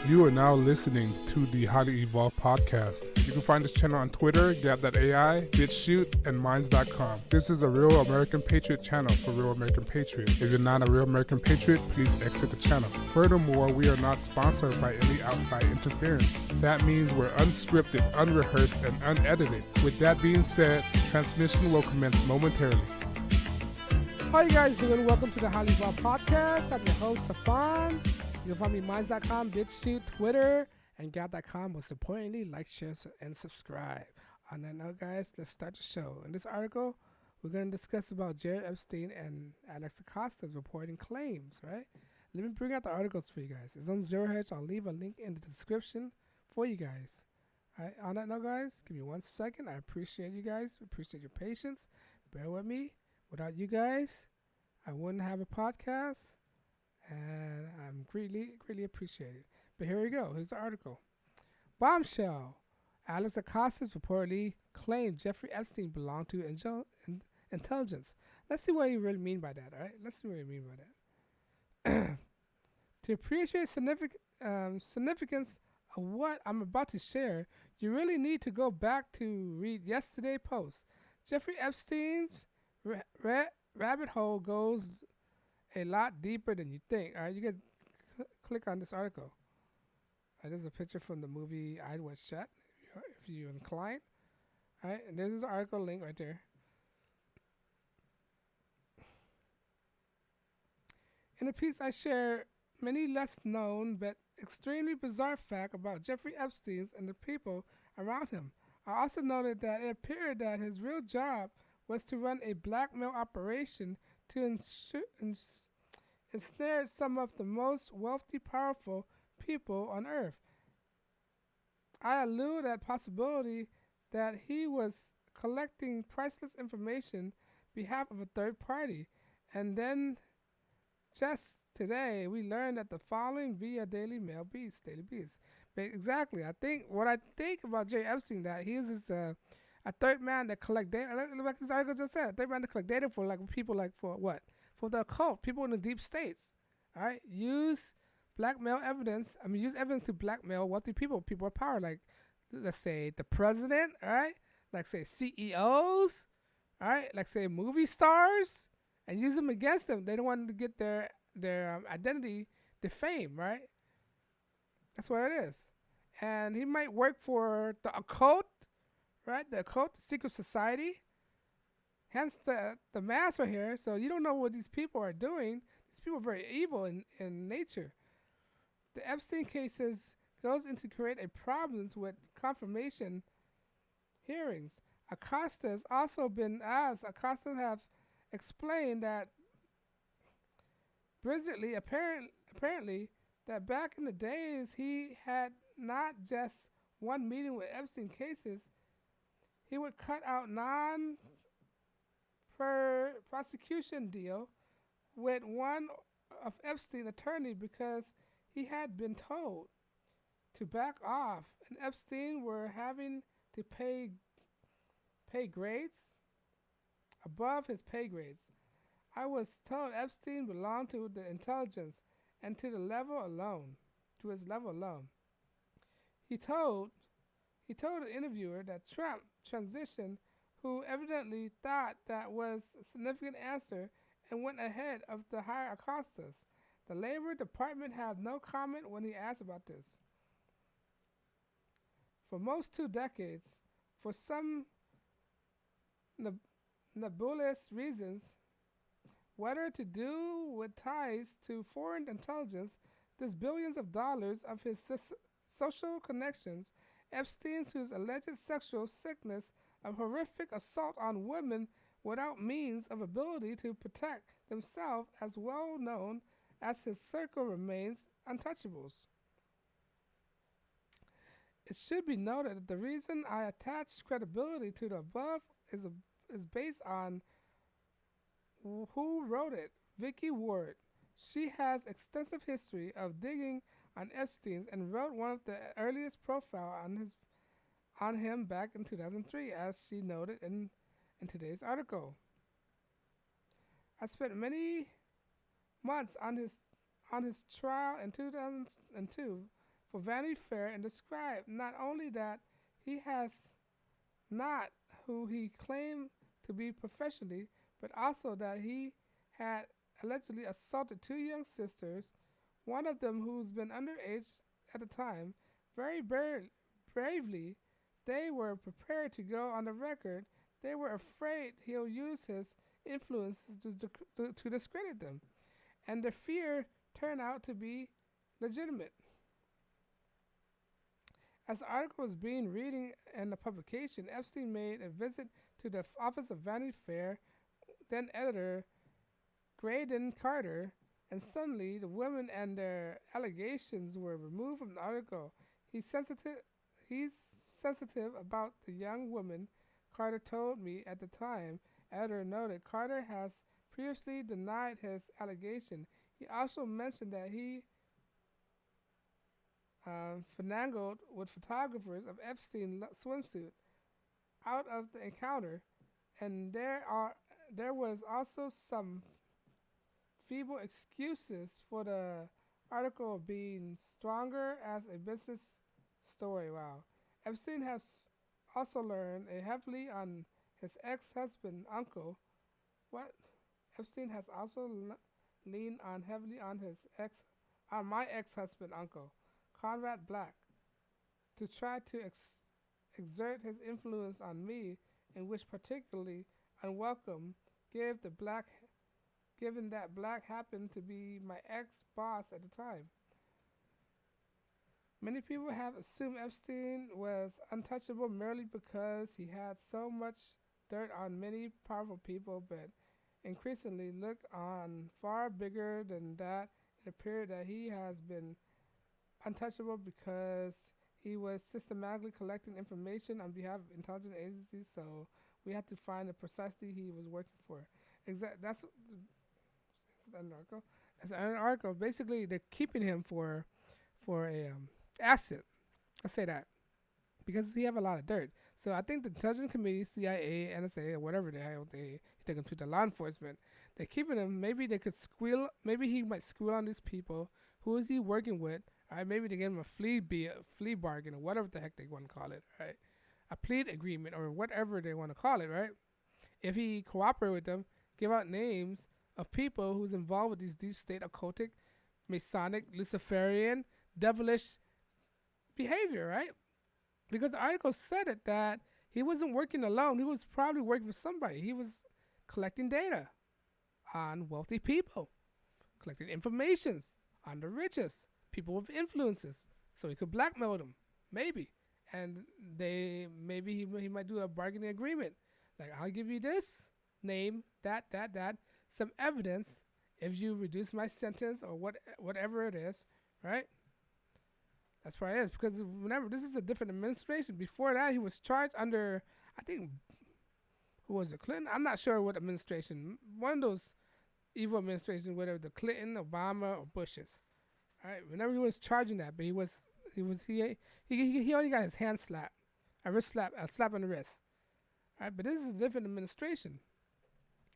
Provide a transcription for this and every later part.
You are now listening to the Highly Evolved Podcast. You can find this channel on Twitter, Gab.ai, BitChute, and Minds.com. This is a Real American Patriot channel for Real American Patriots. If you're not a Real American Patriot, please exit the channel. Furthermore, we are not sponsored by any outside interference. That means we're unscripted, unrehearsed, and unedited. With that being said, transmission will commence momentarily. How you guys doing? Welcome to the Highly Evolved Podcast. I'm your host, Safan. You can find me at Minds.com, BitChute, Twitter, and Gab.com. Most importantly, like, share, and subscribe. On that note, guys, let's start the show. In this article, we're going to discuss about Jerry Epstein and Acosta's reporting claims, right? Let me bring out the articles for you guys. It's on Zero Hedge. I'll leave a link in the description for you guys. All right, on that note, guys, give me 1 second. I appreciate you guys. Appreciate your patience. Bear with me. Without you guys, I wouldn't have a podcast, and I'm greatly appreciate it. But here we go. Here's the article. Bombshell. Alex Acosta reportedly claimed Jeffrey Epstein belonged to intelligence. Let's see what you really mean by that, all right? Let's see what you mean by that. To appreciate significance of what I'm about to share, you really need to go back to read yesterday's post. Jeffrey Epstein's rabbit hole goes a lot deeper than you think. All right, you can click on this article. There's a picture from the movie Eyes Wide Shut, if you're inclined. All right, and there's this article link right there. In the piece, I share many less known but extremely bizarre facts about Jeffrey Epstein and the people around him. I also noted that it appeared that his real job was to run a blackmail operation to ensnare some of the most wealthy, powerful people on earth. I allude at possibility that he was collecting priceless information on behalf of a third party. And then just today, we learned that the following via Daily Beast. But exactly, I think about Jerry Epstein, that he is a third man that collect data, like this article just said, a third man that collect data for like people, like for what? For the occult, people in the deep states. All right, use evidence to blackmail wealthy people of power, like let's say the president, all right, like say CEOs, all right, like say movie stars, and use them against them. They don't want to get their identity defamed, right? That's what it is. And he might work for the occult, right? The occult, the secret society. Hence the mask right here. So you don't know what these people are doing. These people are very evil in nature. The Epstein cases goes into create a problems with confirmation hearings. Acosta has also been asked. Acosta have explained that brilliantly, apparently, that back in the days he had not just one meeting with Epstein cases. He would cut out non-prosecution deal with one of Epstein's attorney because he had been told to back off, and Epstein were having to pay grades above his pay grades. I was told Epstein belonged to the intelligence and to his level alone. He told the interviewer that Trump transition, who evidently thought that was a significant answer and went ahead of the higher Acostas. The Labor Department had no comment when he asked about this. For most 2 decades, for some nebulous reasons, whether to do with ties to foreign intelligence, this billions of dollars of his social connections, Epstein's whose alleged sexual sickness of horrific assault on women without means of ability to protect themselves, as well known as his circle remains untouchables. It should be noted that the reason I attach credibility to the above is based on who wrote it, Vicky Ward. She has extensive history of digging on Epstein and wrote one of the earliest profile on him back in 2003, as she noted in today's article. I spent many months on his trial in 2002 for Vanity Fair and described not only that he has not who he claimed to be professionally, but also that he had allegedly assaulted two young sisters, one of them who's been underage at the time. Very bravely, they were prepared to go on the record. They were afraid he'll use his influence to discredit them, and their fear turned out to be legitimate. As the article was being reading in the publication, Epstein made a visit to the office of Vanity Fair, then editor Graydon Carter, and suddenly the women and their allegations were removed from the article. He's sensitive about the young woman, Carter told me at the time. Editor noted Carter has previously denied his allegation. He also mentioned that he finagled with photographers of Epstein swimsuit out of the encounter, and there was also some feeble excuses for the article being stronger as a business story. Wow. Epstein has also learned heavily on his ex-husband uncle. What? Epstein has also leaned on heavily on my ex-husband uncle, Conrad Black, to try to exert his influence on me, in which particularly unwelcome, given that Black happened to be my ex-boss at the time. Many people have assumed Epstein was untouchable merely because he had so much dirt on many powerful people, but increasingly look on far bigger than that. It appeared that he has been untouchable because he was systematically collecting information on behalf of intelligence agencies, so we had to find the precisely he was working for. That's an article. Basically, they're keeping him for a asset. Let's say that, because he have a lot of dirt. So I think the intelligence committee, CIA, NSA, or whatever the hell they take him to, the law enforcement, they're keeping him. Maybe they could squeal. Maybe he might squeal on these people. Who is he working with? Right, maybe they give him a flea bargain, or whatever the heck they want to call it, right? A plea agreement, or whatever they want to call it, right? If he cooperate with them, give out names of people who's involved with these deep state occultic, Masonic, Luciferian, devilish behavior, right? Because the article said it that he wasn't working alone. He was probably working with somebody. He was collecting data on wealthy people, collecting informations on the richest, people with influences, so he could blackmail them, maybe. And maybe he might do a bargaining agreement, like, I'll give you this name, that, some evidence if you reduce my sentence, or whatever it is, right? That's probably it. Because remember, this is a different administration. Before that, he was charged under, I think, who was it, Clinton? I'm not sure what administration. One of those evil administrations, whether the Clinton, Obama, or Bush's. All right, whenever he was charging that, but he only got his hand slapped, a slap on the wrist. All right, but this is a different administration.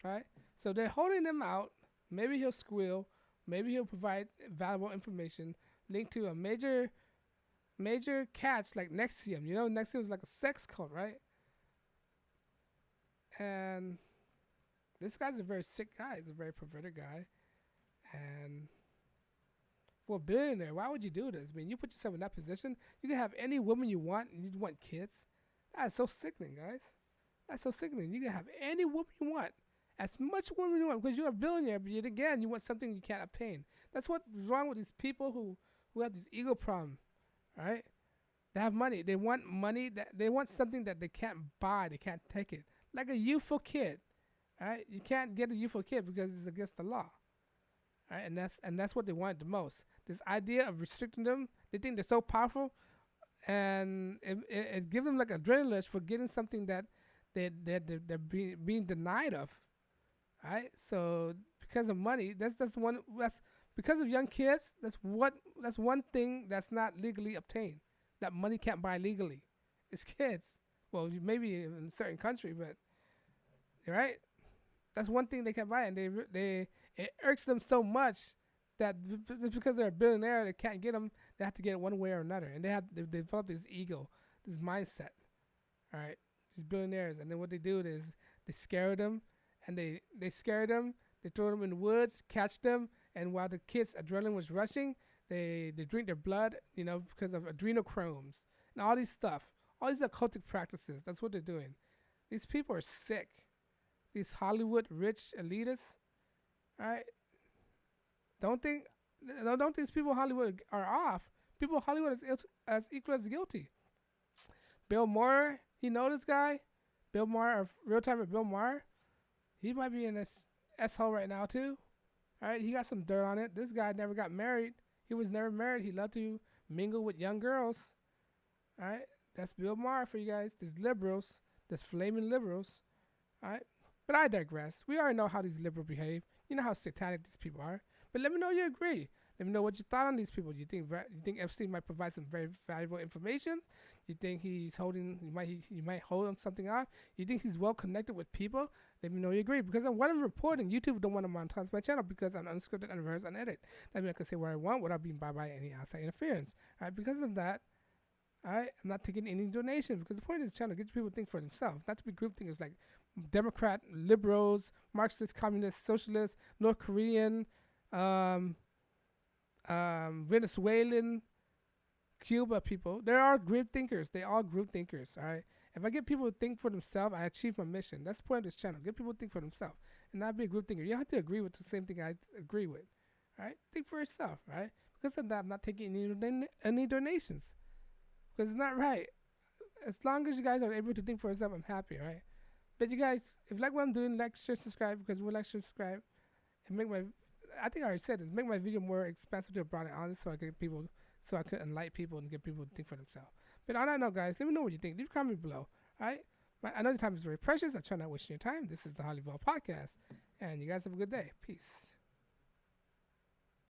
All right, so they're holding him out. Maybe he'll squeal. Maybe he'll provide valuable information linked to a major catch like Nexium. You know, Nexium is like a sex cult, right? And this guy's a very sick guy. He's a very perverted guy, and for a billionaire, why would you do this? I mean, you put yourself in that position. You can have any woman you want, and you want kids. That's so sickening, guys. That's so sickening. You can have any woman you want, as much woman you want, because you're a billionaire, but yet again, you want something you can't obtain. That's what's wrong with these people who have this ego problem, right? They have money. They want money. They want something that they can't buy. They can't take it. Like a youthful kid, right? You can't get a youthful kid because it's against the law. Right, and that's what they want the most. This idea of restricting them, they think they're so powerful, and it gives them like adrenaline rush for getting something that they're being denied of. Right, so because of money, that's because of young kids. That's one thing that's not legally obtained. That money can't buy legally. It's kids. Well, maybe in a certain country, but right. That's one thing they can buy, and it irks them so much that just because they're a billionaire, they can't get them. They have to get it one way or another, and they develop this ego, this mindset. All right, these billionaires, and then what they do is they scare them, and they scare them. They throw them in the woods, catch them, and while the kids' adrenaline was rushing, they drink their blood, because of adrenochromes and all these stuff, all these occultic practices. That's what they're doing. These people are sick. These Hollywood rich elitists, all right. Don't think these people in Hollywood are off. People in Hollywood is as equal as guilty. Bill Maher, you know this guy? Bill Maher, of Real Time with Bill Maher. He might be in this S-hole right now too. All right, he got some dirt on it. This guy never got married. He was never married. He loved to mingle with young girls. All right, that's Bill Maher for you guys. These liberals, these flaming liberals. All right, but I digress. We already know how these liberals behave. You know how satanic these people are. But let me know you agree. Let me know what you thought on these people. You think Epstein might provide some very valuable information? You think he might hold on something off? You think he's well connected with people? Let me know you agree. Because on what I'm reporting, YouTube don't want to monetize my channel because I'm unscripted, unrehearsed, unedited. That means I can say what I want without being bound by any outside interference. All right, because of that, all right, I'm not taking any donation because the point of this channel is to get people to think for themselves, not to be group thinkers like Democrat, liberals, Marxist, communist, socialist, North Korean, Venezuelan, Cuba people. They are group thinkers. They are group thinkers. All right. If I get people to think for themselves, I achieve my mission. That's the point of this channel. Get people to think for themselves and not be a group thinker. You don't have to agree with the same thing I agree with. All right. Think for yourself. All right. Because of that, I'm not taking any donations because it's not right. As long as you guys are able to think for yourself, I'm happy. All right. But you guys, if you like what I'm doing, like, share, subscribe, because we like, share, subscribe, and I think I already said this, make my video more expansive to a broader audience so I could enlighten people and get people to think for themselves. But on that note, guys, let me know what you think. Leave a comment below. All right? I know your time is very precious. I try not wasting your time. This is the HighlyEvolvedPodcast. And you guys have a good day. Peace.